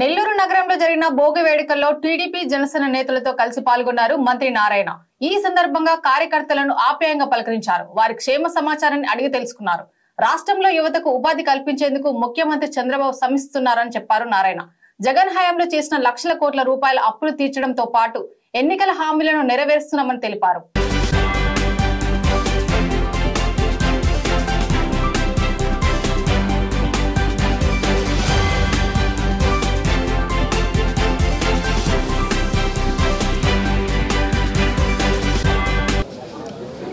నెల్లూరు నగరంలో జరిగిన భోగి వేడుకల్లో టీడీపీ జనసేన నేతలతో కలిసి పాల్గొన్నారు మంత్రి నారాయణ. ఈ సందర్భంగా కార్యకర్తలను ఆప్యాయంగా పలకరించారు. వారి క్షేమ సమాచారాన్ని అడిగి తెలుసుకున్నారు. రాష్ట్రంలో యువతకు ఉపాధి కల్పించేందుకు ముఖ్యమంత్రి చంద్రబాబు శ్రమిస్తున్నారని చెప్పారు నారాయణ. జగన్ హయాంలో చేసిన లక్షల కోట్ల రూపాయల అప్పులు తీర్చడంతో పాటు ఎన్నికల హామీలను నెరవేరుస్తున్నామని తెలిపారు.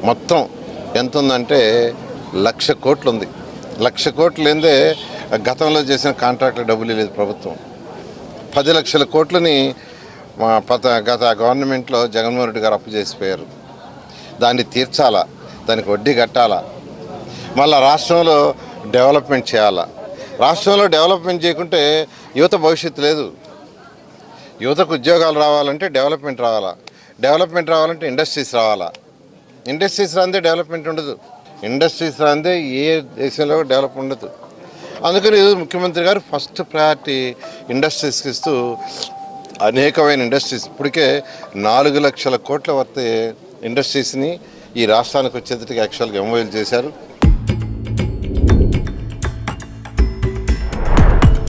మొత్తం ఎంత ఉందంటే 1,00,000 కోట్లు ఉంది. 1,00,000 కోట్లు లేదే గతంలో చేసిన కాంట్రాక్టుల డబ్బులు లేదు ప్రభుత్వం. 10 లక్షల కోట్లని గత గవర్నమెంట్లో జగన్మోహన్ రెడ్డి గారు అప్పు చేసిపోయారు. దాన్ని తీర్చాలా, దానికి వడ్డీ కట్టాలా, మళ్ళీ రాష్ట్రంలో డెవలప్మెంట్ చేయాలా. రాష్ట్రంలో డెవలప్మెంట్ చేయకుంటే యువత భవిష్యత్తు లేదు. యువతకు ఉద్యోగాలు రావాలంటే డెవలప్మెంట్ రావాలా, డెవలప్మెంట్ రావాలంటే ఇండస్ట్రీస్ రావాలా. ఇండస్ట్రీస్ రాందే డెవలప్మెంట్ ఉండదు. ఇండస్ట్రీస్ రాందే ఏ దేశంలో డెవలప్ ఉండదు. అందుకని ముఖ్యమంత్రి గారు ఫస్ట్ ప్రయారిటీ ఇండస్ట్రీస్కి ఇస్తూ అనేకమైన ఇండస్ట్రీస్ ఇప్పటికే 4 లక్షల కోట్ల వర్త ఇండస్ట్రీస్ని ఈ రాష్ట్రానికి వచ్చేందుకు యాక్చువల్గా ఎంఓయూలు చేశారు.